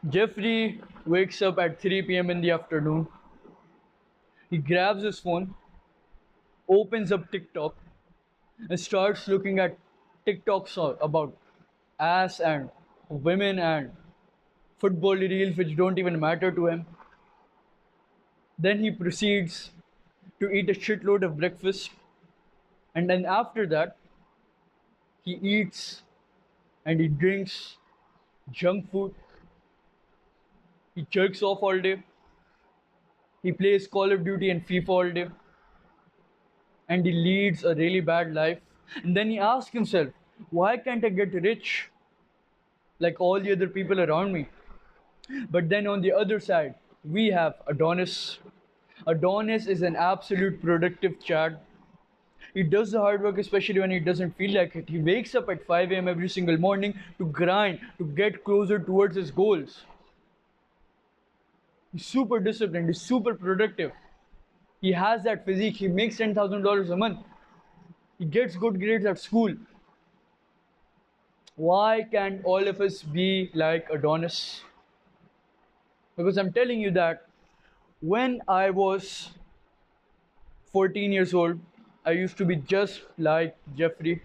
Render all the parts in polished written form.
Jeffrey wakes up at 3 p.m. in the afternoon. He grabs his phone, opens up TikTok, and starts looking at TikToks about ass and women and football reels which don't even matter to him. Then he proceeds to eat a shitload of breakfast, and then after that, he eats and he drinks junk food. He jerks off all day. He plays Call of Duty and FIFA all day, and he leads a really bad life. And then he asks himself, why can't I get rich like all the other people around me? But then on the other side, we have Adonis. Adonis is an absolute productive Chad. He does the hard work, especially when he doesn't feel like it. He wakes up at 5 a.m. every single morning to grind, to get closer towards his goals. He's super disciplined, he's super productive. He has that physique, he makes $10,000 a month. He gets good grades at school. Why can't all of us be like Adonis? Because I'm telling you that when I was 14 years old, I used to be just like Jeffrey.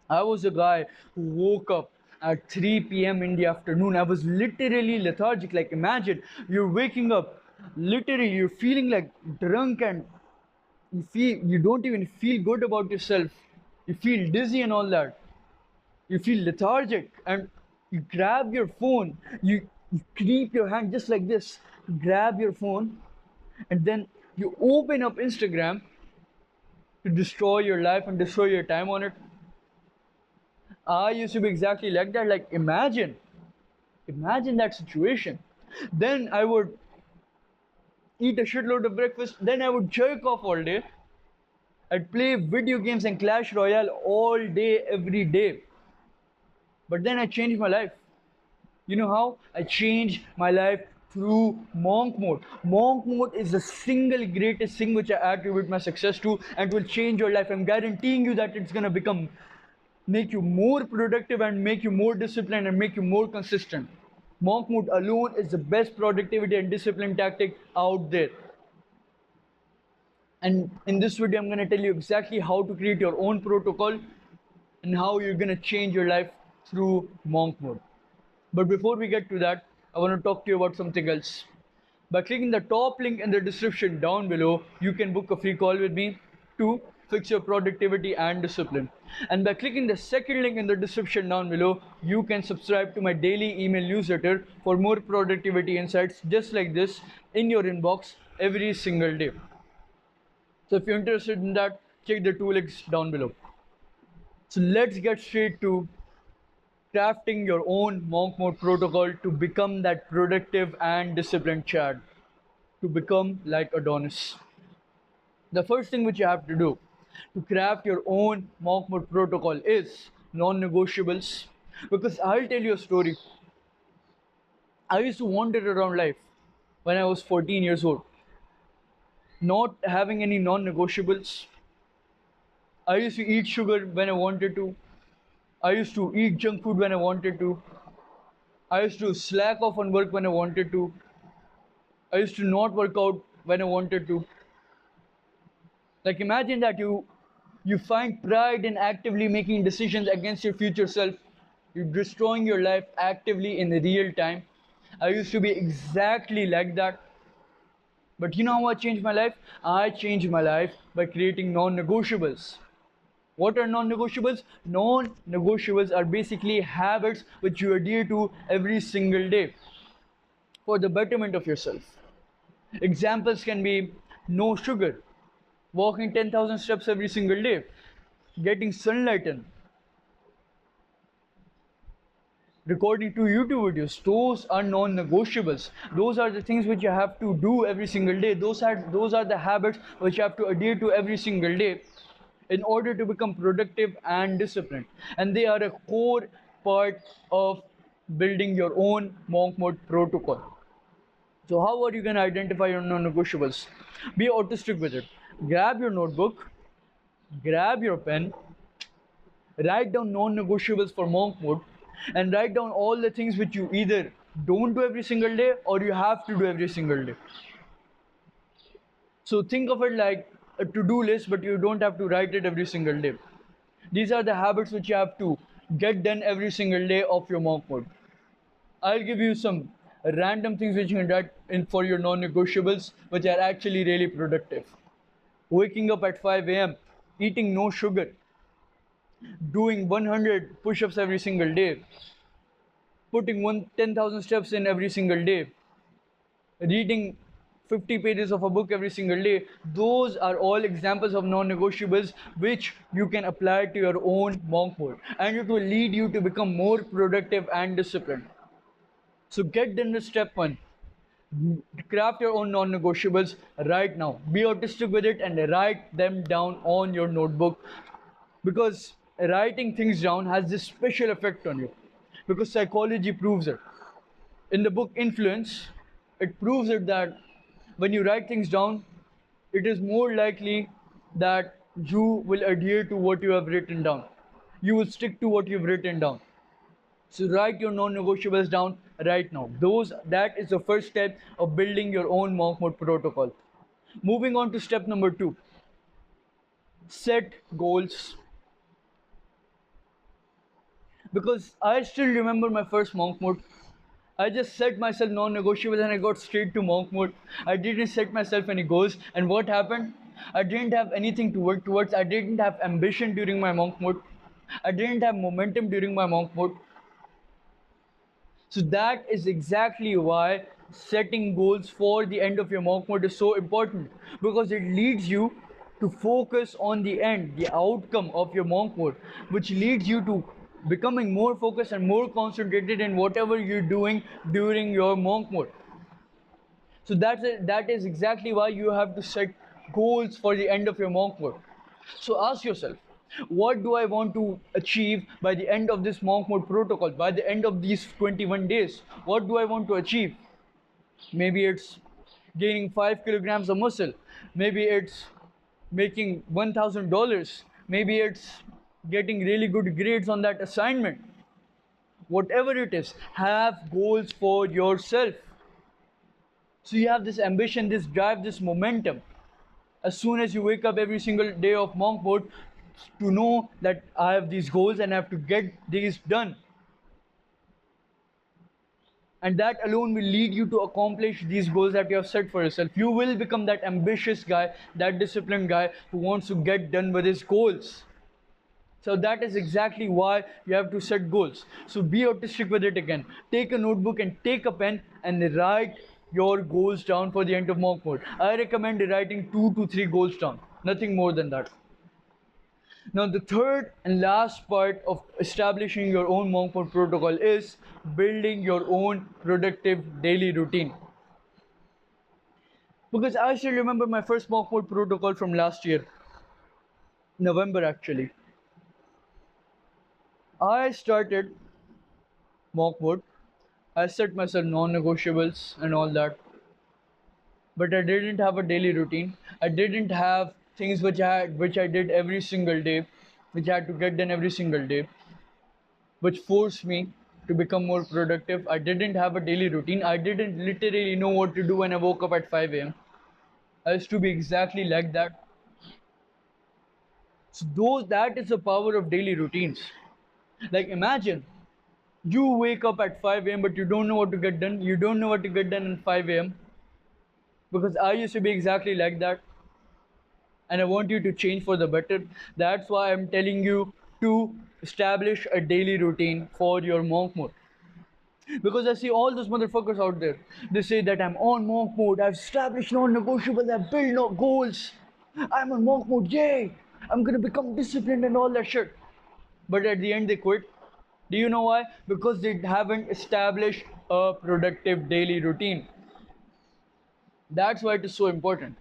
I was a guy who woke up at 3 p.m. in the afternoon. I was literally lethargic. Like, imagine you're waking up, literally, you're feeling like drunk, and you don't even feel good about yourself. You feel dizzy and all that. You feel lethargic, and you grab your phone. You keep your hand just like this, grab your phone, and then you open up Instagram to destroy your life and destroy your time on it. I used to be exactly like that. Like, imagine that situation. Then I would eat a shitload of breakfast, then I would jerk off all day. I'd play video games and Clash Royale all day, every day. But then I changed my life. You know how? I changed my life through monk mode. Monk mode is the single greatest thing which I attribute my success to, and will change your life. I'm guaranteeing you that it's gonna make you more productive and make you more disciplined and make you more consistent. Monk mode alone is the best productivity and discipline tactic out there. And in this video, I'm going to tell you exactly how to create your own protocol and how you're going to change your life through monk mode. But before we get to that, I want to talk to you about something else. By clicking the top link in the description down below, you can book a free call with me to fix your productivity and discipline. And by clicking the second link in the description down below, you can subscribe to my daily email newsletter for more productivity insights just like this in your inbox every single day. So if you're interested in that, check the two links down below. So let's get straight to crafting your own monk mode protocol to become that productive and disciplined Chad, to become like Adonis. The first thing which you have to do to craft your own monk mode protocol is non-negotiables. Because I'll tell you a story. I used to wander around life when I was 14 years old, not having any non-negotiables. I used to eat sugar when I wanted to. I used to eat junk food when I wanted to. I used to slack off on work when I wanted to. I used to not work out when I wanted to. Like, imagine that you find pride in actively making decisions against your future self. You're destroying your life actively in real time. I used to be exactly like that. But you know how I changed my life? I changed my life by creating non-negotiables. What are non-negotiables? Non-negotiables are basically habits which you adhere to every single day for the betterment of yourself. Examples can be no sugar, walking 10,000 steps every single day, getting sunlight in, recording 2 YouTube videos. Those are non-negotiables. Those are the things which you have to do every single day. Those are the habits which you have to adhere to every single day in order to become productive and disciplined. And they are a core part of building your own monk mode protocol. So how are you going to identify your non-negotiables? Be autistic with it. Grab your notebook, grab your pen, write down non-negotiables for monk mode, and write down all the things which you either don't do every single day, or you have to do every single day. So think of it like a to-do list, but you don't have to write it every single day. These are the habits which you have to get done every single day of your monk mode. I'll give you some random things which you can write in for your non-negotiables, which are actually really productive. Waking up at 5 a.m., eating no sugar, doing 100 push-ups every single day, putting 10,000 steps in every single day, reading 50 pages of a book every single day. Those are all examples of non-negotiables which you can apply to your own monk mode, and it will lead you to become more productive and disciplined. So get done with step one. Craft your own non-negotiables right now. Be autistic with it and write them down on your notebook, because writing things down has this special effect on you, because psychology proves it. In the book Influence, it proves it that when you write things down, it is more likely that you will adhere to what you have written down. You will stick to what you've written down. So write your non-negotiables down right now. That is the first step of building your own monk mode protocol. Moving on to step number 2. Set goals. Because I still remember my first monk mode. I just set myself non-negotiable and I got straight to monk mode. I didn't set myself any goals, and what happened? I didn't have anything to work towards. I didn't have ambition during my monk mode. I didn't have momentum during my monk mode. So that is exactly why setting goals for the end of your monk mode is so important, because it leads you to focus on the end, the outcome of your monk mode, which leads you to becoming more focused and more concentrated in whatever you're doing during your monk mode. So that is exactly why you have to set goals for the end of your monk mode. So ask yourself, what do I want to achieve by the end of this monk mode protocol, by the end of these 21 days? What do I want to achieve? Maybe it's gaining 5 kilograms of muscle. Maybe it's making $1,000. Maybe it's getting really good grades on that assignment. Whatever it is, have goals for yourself. So you have this ambition, this drive, this momentum. As soon as you wake up every single day of monk mode, to know that I have these goals and I have to get these done. And that alone will lead you to accomplish these goals that you have set for yourself. You will become that ambitious guy, that disciplined guy who wants to get done with his goals. So that is exactly why you have to set goals. So be autistic with it again. Take a notebook and take a pen and write your goals down for the end of monk mode. I recommend writing 2 to 3 goals down, nothing more than that. Now the third and last part of establishing your own monk mode protocol is building your own productive daily routine. Because I still remember my first monk mode protocol from last year, November actually. I started monk mode. I set myself non-negotiables and all that, but I didn't have a daily routine. I didn't have things which I did every single day, which I had to get done every single day, which forced me to become more productive. I didn't have a daily routine. I didn't literally know what to do when I woke up at 5 a.m. I used to be exactly like that. So that is the power of daily routines. Like imagine you wake up at 5 a.m. but you don't know what to get done. You don't know what to get done at 5 a.m. Because I used to be exactly like that. And I want you to change for the better. That's why I'm telling you to establish a daily routine for your monk mode. Because I see all those motherfuckers out there. They say that I'm on monk mode, I've established non-negotiables, I've built no goals, I'm on monk mode, yay! I'm gonna become disciplined and all that shit. But at the end they quit. Do you know why? Because they haven't established a productive daily routine. That's why it is so important.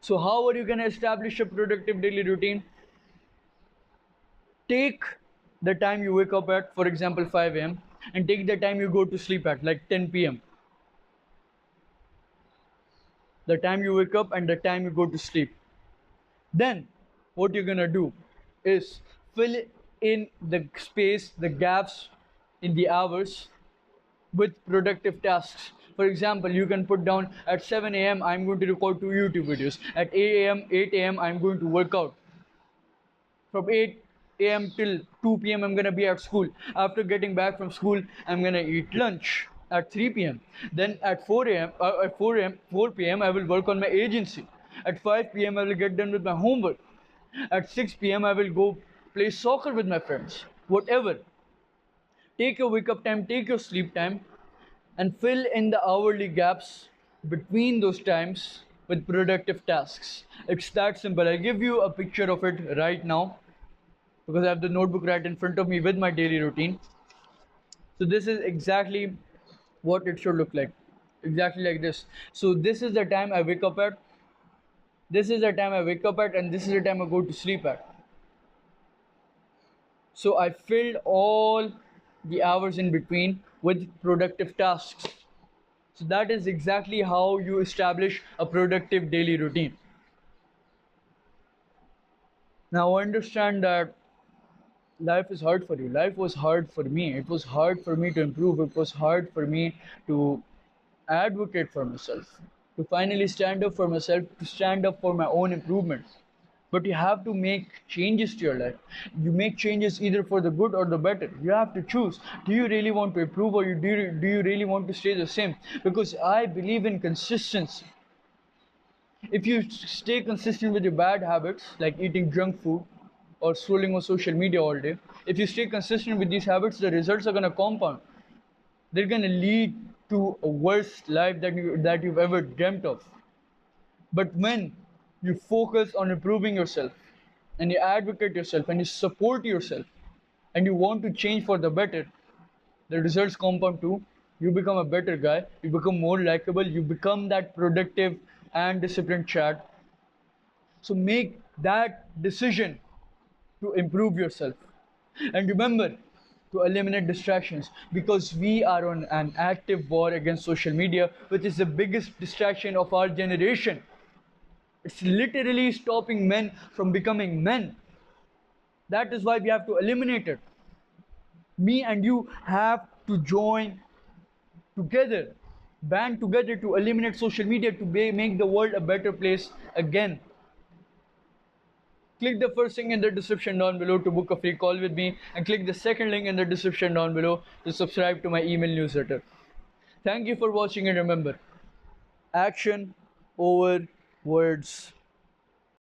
So how are you gonna establish a productive daily routine? Take the time you wake up at, for example, 5 a.m. and take the time you go to sleep at, like 10 p.m. The time you wake up and the time you go to sleep. Then what you're gonna do is fill in the space, the gaps in the hours with productive tasks. For example, you can put down at 7 a.m. I'm going to record 2 YouTube videos. At 8 a.m. I'm going to work out. From 8 a.m. till 2 p.m. I'm gonna be at school. After getting back from school, I'm gonna eat lunch at 3 p.m. Then at 4 p.m. I will work on my agency. At 5 p.m. I will get done with my homework. At 6 p.m. I will go play soccer with my friends. Whatever. Take your wake up time, take your sleep time, and fill in the hourly gaps between those times with productive tasks. It's that simple. I'll give you a picture of it right now because I have the notebook right in front of me with my daily routine. So this is exactly what it should look like. Exactly like this. So this is the time I wake up at. This is the time I wake up at, and this is the time I go to sleep at. So I filled all the hours in between with productive tasks. So that is exactly how you establish a productive daily routine. Now understand that life is hard for you. Life was hard for me. It was hard for me to improve. It was hard for me to advocate for myself, to finally stand up for myself, to stand up for my own improvement. But you have to make changes to your life. You make changes either for the good or the better. You have to choose. Do you really want to improve, or do you really want to stay the same? Because I believe in consistency. If you stay consistent with your bad habits, like eating junk food or scrolling on social media all day, if you stay consistent with these habits, the results are going to compound. They're going to lead to a worse life that you've ever dreamt of. But when you focus on improving yourself, and you advocate yourself, and you support yourself, and you want to change for the better, the results compound too. You become a better guy, you become more likable, you become that productive and disciplined chat. So make that decision to improve yourself. And remember to eliminate distractions, because we are on an active war against social media, which is the biggest distraction of our generation. It's literally stopping men from becoming men. That is why we have to eliminate it. Me and you have to join together, band together to eliminate social media, to make the world a better place again. Click the first link in the description down below to book a free call with me, and click the second link in the description down below to subscribe to my email newsletter. Thank you for watching, and remember, action over words.